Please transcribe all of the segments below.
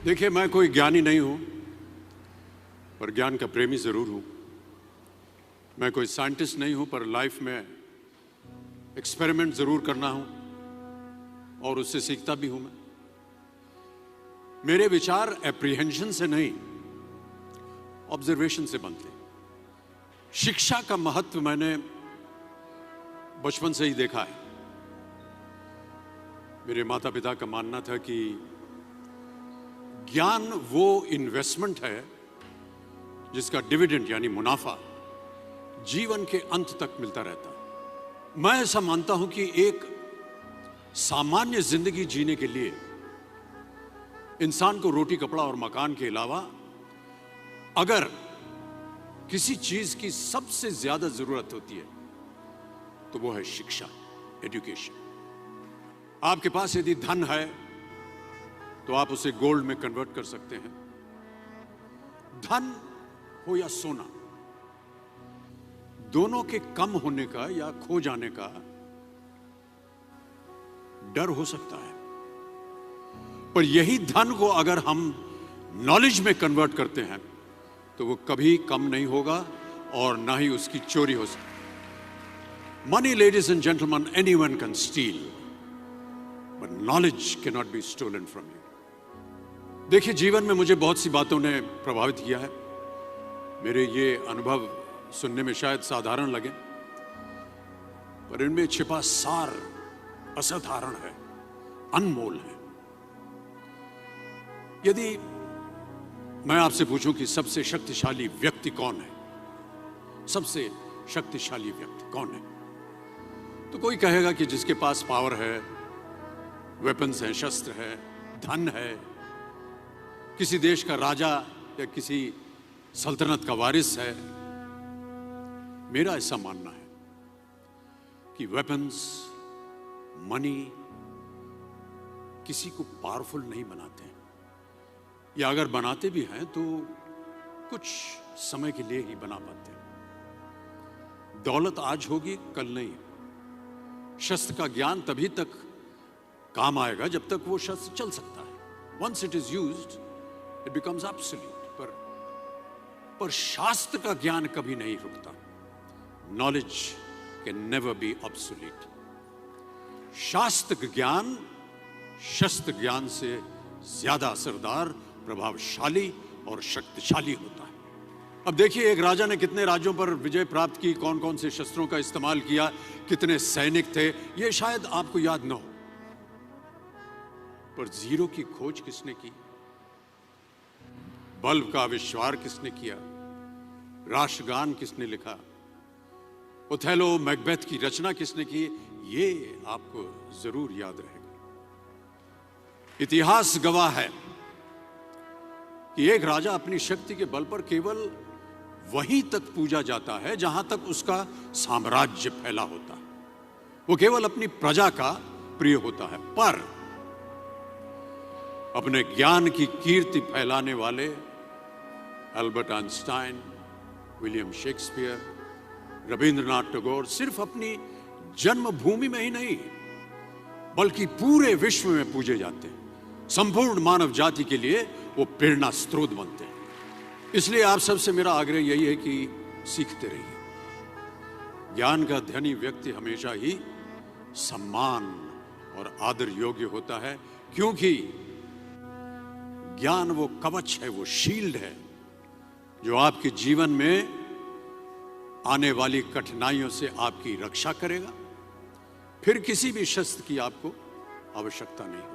देखिए, मैं कोई ज्ञानी नहीं हूं, पर ज्ञान का प्रेमी जरूर हूं। मैं कोई साइंटिस्ट नहीं हूं, पर लाइफ में एक्सपेरिमेंट जरूर करना हूं और उससे सीखता भी हूं। मेरे विचार एप्रीहेंशन से नहीं, ऑब्जर्वेशन से बनते हैं। शिक्षा का महत्व मैंने बचपन से ही देखा है। मेरे माता पिता का मानना था कि ज्ञान वो इन्वेस्टमेंट है जिसका डिविडेंड यानी मुनाफा जीवन के अंत तक मिलता रहता है। मैं ऐसा मानता हूं कि एक सामान्य जिंदगी जीने के लिए इंसान को रोटी, कपड़ा और मकान के अलावा अगर किसी चीज की सबसे ज्यादा जरूरत होती है तो वो है शिक्षा, एजुकेशन। आपके पास यदि धन है तो आप उसे गोल्ड में कन्वर्ट कर सकते हैं। धन हो या सोना, दोनों के कम होने का या खो जाने का डर हो सकता है, पर यही धन को अगर हम नॉलेज में कन्वर्ट करते हैं तो वो कभी कम नहीं होगा और ना ही उसकी चोरी हो सकती। Money, ladies and gentlemen, anyone can steal, but knowledge can not be stolen from you. देखिए, जीवन में मुझे बहुत सी बातों ने प्रभावित किया है। मेरे ये अनुभव सुनने में शायद साधारण लगे, पर इनमें छिपा सार असाधारण है, अनमोल है। यदि मैं आपसे पूछूं कि सबसे शक्तिशाली व्यक्ति कौन है, सबसे शक्तिशाली व्यक्ति कौन है, तो कोई कहेगा कि जिसके पास पावर है, वेपन्स है, शस्त्र है, धन है, किसी देश का राजा या किसी सल्तनत का वारिस है। मेरा ऐसा मानना है कि वेपन्स, मनी किसी को पावरफुल नहीं बनाते, या अगर बनाते भी हैं तो कुछ समय के लिए ही बना पाते हैं। दौलत आज होगी, कल नहीं। शस्त्र का ज्ञान तभी तक काम आएगा जब तक वो शस्त्र चल सकता है। Once it is used it becomes absolute. पर शास्त्र का ज्ञान कभी नहीं रुकता। Knowledge can never be obsolete. शास्त्र ज्ञान शस्त्र ज्ञान से ज्यादा असरदार, प्रभावशाली और शक्तिशाली होता है। अब देखिए, एक राजा ने कितने राज्यों पर विजय प्राप्त की, कौन कौन से शस्त्रों का इस्तेमाल किया, कितने सैनिक थे, यह शायद आपको याद न हो, पर जीरो की खोज किसने की, बल्ब का आविष्कार किसने किया, राष्ट्रगान किसने लिखा, ओथेलो, मैकबेथ की रचना किसने की, ये आपको जरूर याद रहेगा। इतिहास गवाह है कि एक राजा अपनी शक्ति के बल पर केवल वहीं तक पूजा जाता है जहां तक उसका साम्राज्य फैला होता है। वो केवल अपनी प्रजा का प्रिय होता है। पर अपने ज्ञान की कीर्ति फैलाने वाले Albert Einstein, William Shakespeare, Rabindranath Tagore सिर्फ अपनी जन्मभूमि में ही नहीं बल्कि पूरे विश्व में पूजे जाते हैं। संपूर्ण मानव जाति के लिए वो प्रेरणा स्रोत बनते हैं। इसलिए आप सबसे मेरा आग्रह यही है कि सीखते रहिए। ज्ञान का धनी व्यक्ति हमेशा ही सम्मान और आदर योग्य होता है, क्योंकि ज्ञान वो कवच है, वो शील्ड है जो आपके जीवन में आने वाली कठिनाइयों से आपकी रक्षा करेगा। फिर किसी भी शस्त्र की आपको आवश्यकता नहीं होगी।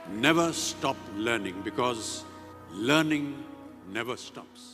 Never stop learning, because learning never stops.